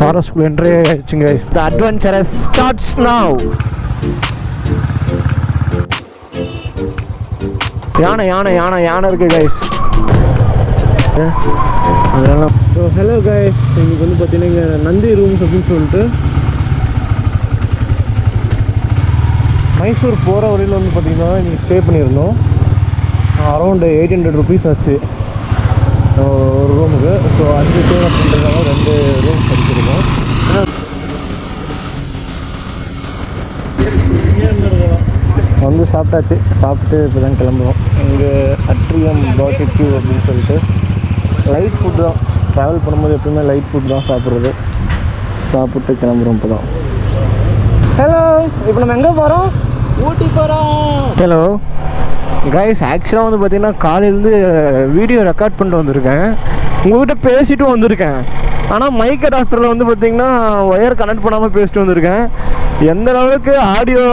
Forest entry ஆயிடுச்சுங்க guys. The adventure starts now. யானை யானை யானை யானை இருக்கு கைஸ். அதெல்லாம் ஹலோ கைஸ், இன்னைக்கு வந்து பார்த்தீங்கன்னா இங்கே நந்தி ரூம்ஸ் அப்படின்னு சொல்லிட்டு மைசூர் போகிற வழியில் வந்து பார்த்தீங்கன்னா இன்றைக்கி ஸ்டே பண்ணியிருந்தோம். அரௌண்டு 800 rupees ஆச்சு ஒரு ரூமுக்கு. ஸோ 5 பேர் அப்படின்றதால 2 ரூம்ஸ் அடிச்சிருக்கோம். வந்து சாப்பிட்டாச்சு, சாப்பிட்டு இப்போ தான் கிளம்புறோம். இங்கே அட்ரியம் பாட்டிக்யூ அப்படின்னு சொல்லிட்டு லைட் ஃபுட் தான். ட்ராவல் பண்ணும்போது எப்பவுமே லைட் ஃபுட் தான் சாப்பிட்றது. சாப்பிட்டு கிளம்புறோம் இப்போ தான். ஹலோ, இப்போ நம்ம எங்கே போகிறோம்? ஊட்டி போகிறோம். ஹலோ கைஸ், ஆக்சுவலாக வந்து பார்த்திங்கன்னா காலையிலேருந்து வீடியோ ரெக்கார்ட் பண்ணிட்டு வந்திருக்கேன். உங்கள்கிட்ட பேசிட்டு வந்திருக்கேன். ஆனால் மைக் அடாப்டரில் வந்து பார்த்திங்கன்னா ஒயர் கனெக்ட் பண்ணாமல் பேசிட்டு வந்திருக்கேன். எந்த அளவுக்கு ஆடியோ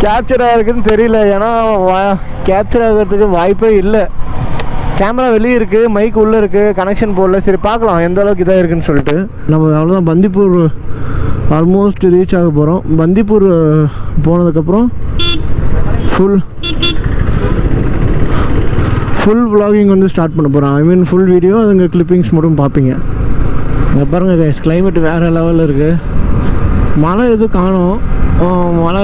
கேப்சர் ஆகிருக்குன்னு தெரியல. ஏன்னா கேப்சர் ஆகிறதுக்கு வாய்ப்பே இல்லை. கேமரா வெளியே இருக்குது, மைக் உள்ளே இருக்குது, கனெக்ஷன் போடல. சரி பார்க்கலாம் எந்த அளவுக்கு இதாக இருக்குதுன்னு சொல்லிட்டு. நம்ம அவ்வளோதான், பந்திப்பூர் ஆல்மோஸ்ட் ரீச் ஆக போகிறோம். பந்திப்பூர் போனதுக்கப்புறம் ஃபுல் vlogging வந்து ஸ்டார்ட் பண்ண போகிறோம். ஐ மீன் ஃபுல் வீடியோ, அதுங்க கிளிப்பிங்ஸ் மட்டும் பார்ப்பீங்க. இங்கே பாருங்கள் கைஸ், கிளைமேட் வேறு லெவலில் இருக்குது. மழை எதுவும் காணும். மழை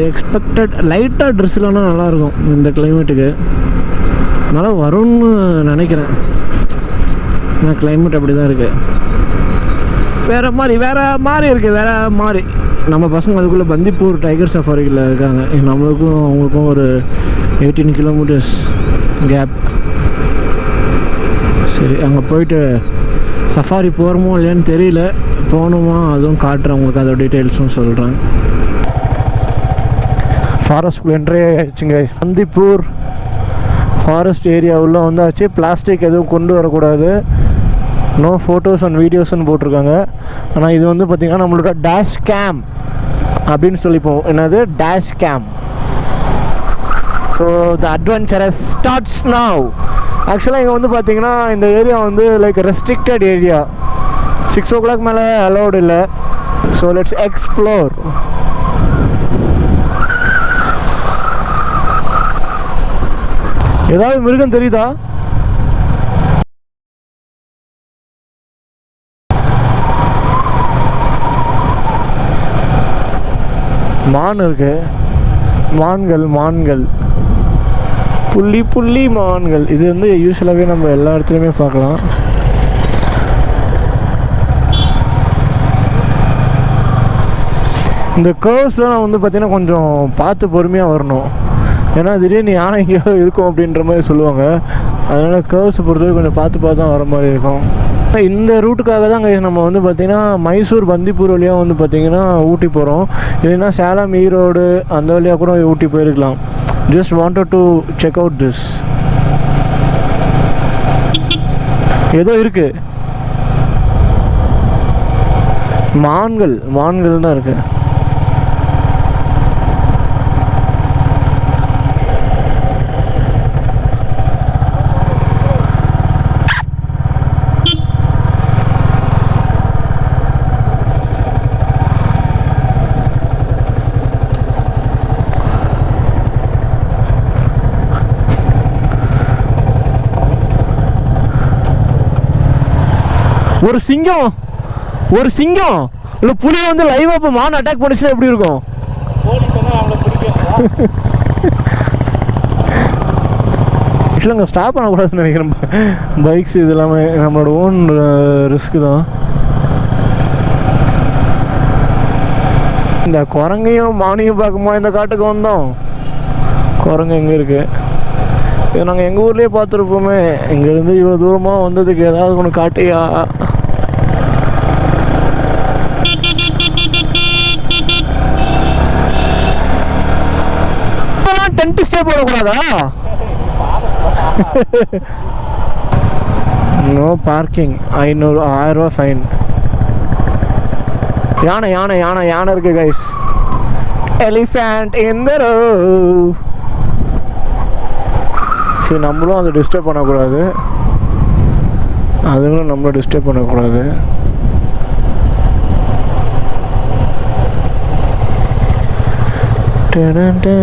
எக்ஸ்பெக்டட். லைட்டாக ட்ரெஸ் இல்லைன்னா நல்லாயிருக்கும் இந்த கிளைமேட்டுக்கு. மழை வரும்னு நினைக்கிறேன். ஏன்னா கிளைமேட் அப்படி தான் இருக்குது. வேறு மாதிரி இருக்குது. வேறு மாதிரி நம்ம பசங்க அதுக்குள்ளே பந்திப்பூர் டைகர் சஃபாரியில் இருக்காங்க. நம்மளுக்கும் அவங்களுக்கும் ஒரு 18 kilometers கேப். சரி, அங்கே போயிட்டு சஃபாரி போகிறோமோ இல்லையான்னு தெரியல. போகணுமா அதுவும் காட்டுறேன் உங்களுக்கு, அதோட டீட்டெயில்ஸும் சொல்கிறேன். ஃபாரஸ்ட் என்ட்ரி ஆயிடுச்சுங்க. பந்திப்பூர் ஃபாரஸ்ட் ஏரியா உள்ளே வந்தாச்சு. பிளாஸ்டிக் எதுவும் கொண்டு வரக்கூடாது, நோ ஃபோட்டோஸ் அண்ட் வீடியோஸ்ன்னு போட்டிருக்காங்க. ஆனால் இது வந்து பார்த்திங்கன்னா நம்மளோட டேஷ் கேம் அப்படின்னு சொல்லிப்போம். என்னது dash game. So the adventure starts now. ஆக்சுவலாக இங்கே வந்து பார்த்திங்கன்னா இந்த ஏரியா வந்து லைக் ரெஸ்ட்ரிக்டட் ஏரியா. 6 o'clock மேலே அலௌடு இல்லை. So let's explore. ஏதாவது மிருகம் தெரியுதா? மான் இருக்கு. மான்கள் புள்ளி மான்கள். இது வந்து யூஸ்வலாகவே நம்ம எல்லா இடத்துலையுமே பார்க்கலாம். இந்த கர்வ்ஸ்லாம் வந்து பார்த்திங்கன்னா கொஞ்சம் பார்த்து பொறுமையாக வரணும். ஏன்னா திடீர்னு யானை எங்கேயோ இருக்கும் அப்படின்ற மாதிரி சொல்லுவாங்க. அதனால் கர்வ்ஸை பொறுத்தவரை கொஞ்சம் பார்த்து தான் வர மாதிரி இருக்கும். இந்த ரூட்டுக்காக தான் நம்ம வந்து பார்த்திங்கன்னா மைசூர் பந்திப்பூர் வழியாக வந்து பார்த்திங்கன்னா ஊட்டி போகிறோம். இல்லைன்னா சேலம் ஈரோடு அந்த வழியாக கூட ஊட்டி போயிருக்கலாம். Just wanted to check out this. ஏதோ இருக்குது, மான்கள் தான் இருக்குது. ஒரு சிங்கம் இல்லை புலி வந்து லைவாக இப்போ மான் அட்டாக் பண்ணிச்சுன்னா எப்படி இருக்கும்? ஆக்சுவலாக அங்கே ஸ்டாப் பண்ணக்கூடாதுன்னு நினைக்கிறேன். பைக்ஸ் இது எல்லாமே நம்மளோட ஓன் ரிஸ்க்கு தான். இந்த குரங்கையும் மானையும் பார்க்கும்போது இந்த காட்டுக்கு வந்தோம். குரங்கு எங்கே இருக்குது? இது நாங்கள் எங்கள் ஊர்லேயே பார்த்துருப்போமே. இங்கேருந்து இவ்வளோ தூரமாக வந்ததுக்கு ஏதாவது ஒன்று காட்டியா? டென்ட் ஸ்டே போடக்கூடாதா? No parking. 1000 ரூபா ஃபைன். யானை இருக்கு guys. Elephant in the road. சரி, நம்மளும் அதை டிஸ்டர்ப் பண்ணக்கூடாது, அதுங்களும் நம்மளை டிஸ்டர்ப் பண்ணக்கூடாது. டடடா.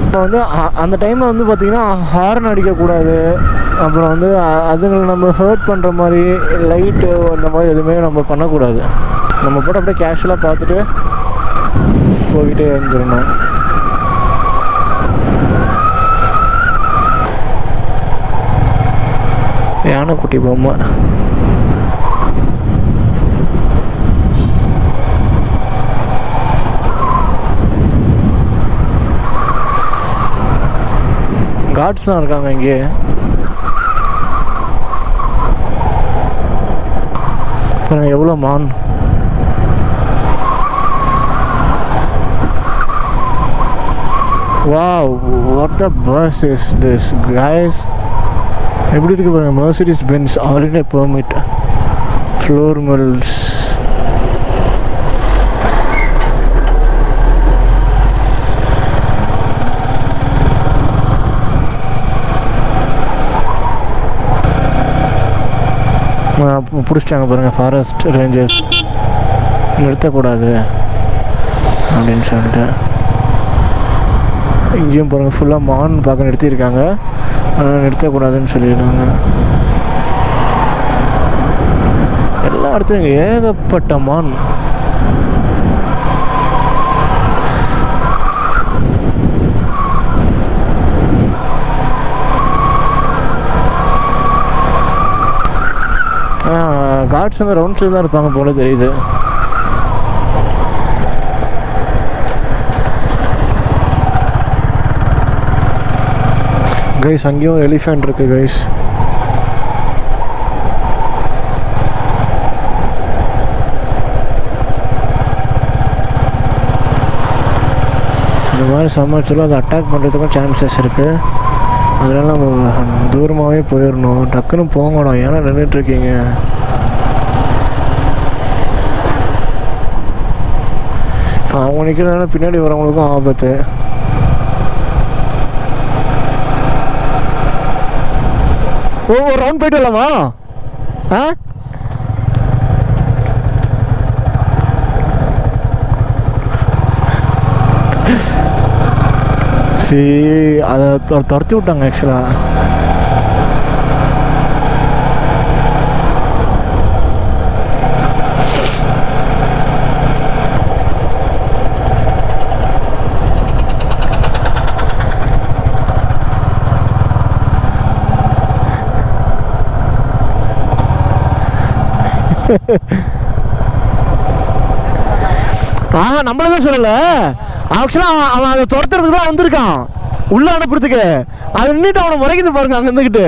இப்போ வந்து அந்த டைமில் வந்து பார்த்திங்கன்னா ஹார்ன் அடிக்கக்கூடாது. அப்புறம் வந்து அதுங்களை நம்ம ஹர்ட் பண்ணுற மாதிரி லைட்டு அந்த மாதிரி எதுவுமே நம்ம பண்ணக்கூடாது. நம்ம போட்டு அப்படியே கேஷுவலாக பார்த்துட்டு போய்கிட்டே இருந்துடணும். யானைக்குட்டி பொம்மை. கார்ட்ஸ்லாம் இருக்காங்க இங்கே. பாருங்க எவ்வளோ மான். Wow, what the bus is this, guys? எப்படி இருக்கு பாருங்க. Mercedes Benz all in a permit. Floor mills. பிடிச்சிட்டாங்க பாருங்கள் ஃபாரஸ்ட் ரேஞ்சர்ஸ். நிறுத்தக்கூடாது அப்படின்னு சொல்லிட்டு. இங்கேயும் பாருங்கள் ஃபுல்லாக மான் பார்க்க நிறுத்தியிருக்காங்க. ஆனால் நிறுத்தக்கூடாதுன்னு சொல்லிடுறாங்க. எல்லா இடத்துலையும் ஏகப்பட்ட மான். கார்ட்ஸ் வந்து ரவுண்ட்ஸில் தான் இருப்பாங்க போல தெரியுது. கைஸ் அங்கேயும் எலிஃபென்ட் இருக்குது கைஸ். இந்த மாதிரி சமாளிச்சாலும் அதை அட்டாக் பண்ணுறதுக்கும் சான்சஸ் இருக்குது. அதனால நம்ம தூரமாகவே போயிடணும். டக்குன்னு போங்கடா, ஏன்னா நின்றுட்டுருக்கீங்க. அவங்க நிற்கிறதுனால பின்னாடி வரவங்களுக்கும் ஆபத்து. ஒரு ரவுண்ட் போயிட்டு வரலாமா? சரி, அதை துரத்தி விட்டாங்க ஆக்சுவலாக. நம்மளதான் சொல்லல. ஆக்சுவலா அவன் அதை துரத்துறதுக்கு தான் வந்திருக்கான், உள்ள அனுப்புறதுக்கு. அது நின்றுட்டு அவனை முறைக்குது பாருங்க அங்க இருந்துகிட்டு.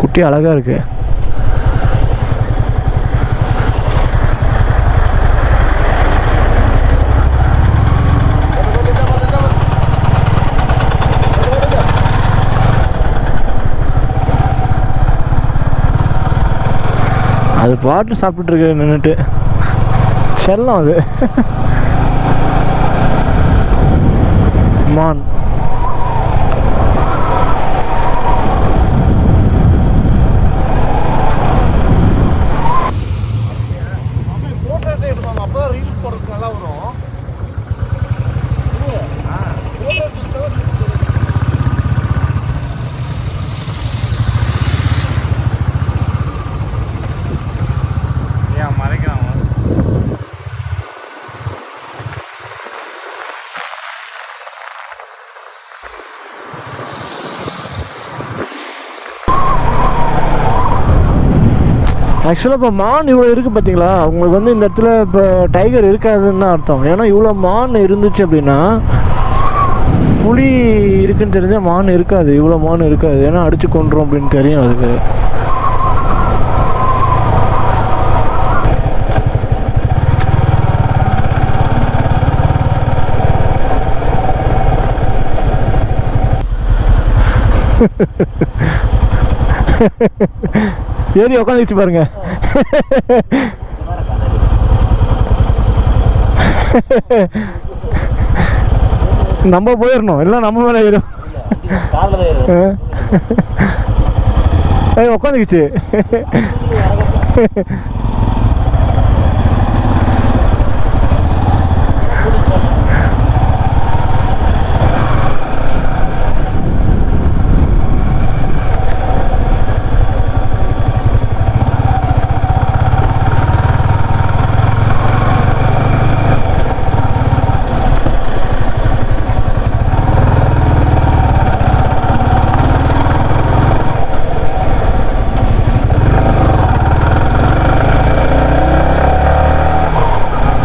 குட்டி அழகா இருக்கு. அது பாட்டு சாப்பிட்டுருக்கு நின்றுட்டு. செல்லம் அது. மான் ஆக்சுவலாக இப்போ மான் இவ்வளோ இருக்குது பார்த்தீங்களா, உங்களுக்கு வந்து இந்த இடத்துல இப்போ டைகர் இருக்காதுன்னு தான் அர்த்தம். ஏன்னா இவ்வளோ மான் இருந்துச்சு அப்படின்னா புலி இருக்குன்னு தெரிஞ்சால் மான் இருக்காது, இவ்வளோ மான் இருக்காது. ஏன்னா அடித்து கொண்டுரும் அப்படின்னு தெரியும் அதுக்கு. ஏறி உட்காந்துச்சு பாருங்க. நம்ம போயிடணும், இல்லை நம்ம மேலே ஏறும். உட்காந்துக்கிச்சு.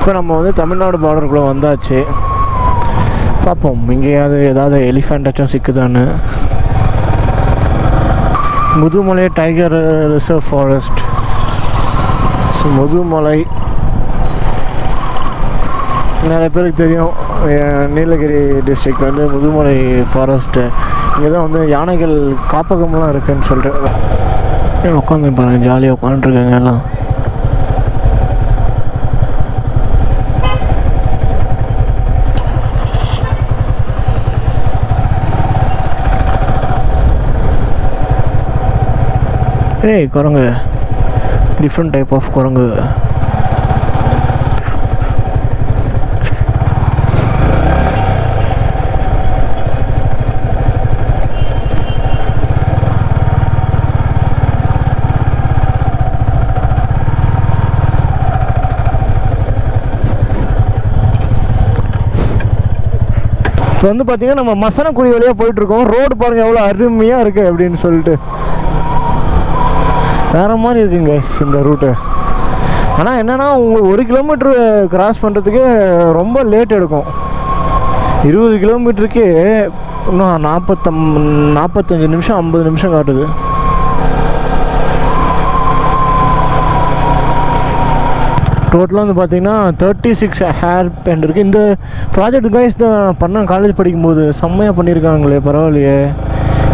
இப்போ நம்ம வந்து தமிழ்நாடு பார்டருக்குள்ளே வந்தாச்சு. பார்ப்போம் இங்கேயாவது ஏதாவது எலிஃபெண்ட்டாச்சும் சிக்குதான்னு. Mudumalai tiger reserve forest. So Mudumalai நிறைய பேருக்கு தெரியும், நீலகிரி டிஸ்ட்ரிக்ட் வந்து முதுமலை ஃபாரஸ்ட்டு. இங்கே தான் வந்து யானைகள் காப்பகம்லாம் இருக்குதுன்னு சொல்லிட்டு உட்காந்து பாருங்கள், ஜாலியாக உட்காந்துருக்காங்க எல்லாம். ஏய் குரங்கு, டிஃப்ரெண்ட் டைப் ஆஃப் குரங்கு. இப்போ வந்து பார்த்தீங்கன்னா நம்ம மசனக்குடி வழியாக போயிட்டுருக்கோம். ரோடு பாருங்கள் எவ்வளோ அருமையாக இருக்குது அப்படின்னு சொல்லிட்டு. வேறு மாதிரி இருக்குங்க இந்த ரூட்டு. ஆனால் என்னென்னா உங்களுக்கு 1 கிலோமீட்ரு கிராஸ் பண்ணுறதுக்கு ரொம்ப லேட் எடுக்கும். 20 கிலோமீட்டருக்கு இன்னும் 45 நிமிஷம் 50 நிமிஷம் காட்டுது. டோட்டலாக வந்து பார்த்திங்கன்னா 36 ஹேர் பேண்ட் இருக்குது. இந்த ப்ராஜெக்ட் கைஸ் தான் பண்ணேன் காலேஜ் படிக்கும்போது. செம்மையாக பண்ணியிருக்காங்களே, பரவாயில்லையே.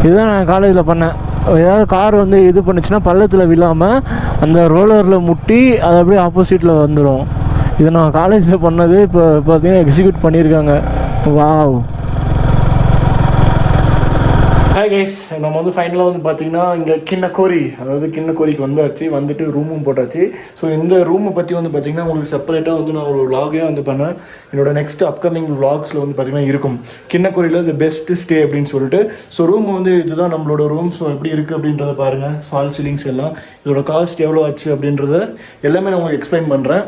இதுதான் நான் காலேஜில் பண்ணேன். ஏதாவது கார் வந்து இது பண்ணுச்சுன்னா பள்ளத்தில் விழாமல் அந்த ரோலரில் முட்டி அது அப்படியே ஆப்போசிட்டில் வந்துடும். இதை நான் காலேஜில் பண்ணது இப்போ பார்த்தீங்கன்னா எக்ஸிக்யூட் பண்ணியிருக்காங்க. வாவ். ஹாய் கைஸ், நம்ம வந்து ஃபைனலாக வந்து பார்த்திங்கன்னா இங்கே கிண்ணக்கோரி, அதாவது கிண்ணக்கோரிக்கு வந்தாச்சு. வந்துட்டு ரூமும் போட்டாச்சு. ஸோ இந்த ரூமை பற்றி வந்து பார்த்திங்கன்னா உங்களுக்கு செப்பரேட்டாக வந்து நான் ஒரு விலாகே வந்து பண்ணேன். என்னோடய நெக்ஸ்ட் அப்கமிங் விலாக்ஸில் வந்து பார்த்திங்கன்னா இருக்கும் கிண்ணக்கோரியில் தி பெஸ்ட் ஸ்டே அப்படின்னு சொல்லிட்டு. ஸோ ரூம் வந்து இதுதான் நம்மளோட ரூம். ஸோ எப்படி இருக்குது அப்படின்றத பாருங்கள். ஃபால் சீலிங்ஸ் எல்லாம், இதோட காஸ்ட் எவ்வளோ ஆச்சு அப்படின்றத எல்லாமே நான் உங்களுக்கு எக்ஸ்பிளைன் பண்ணுறேன்.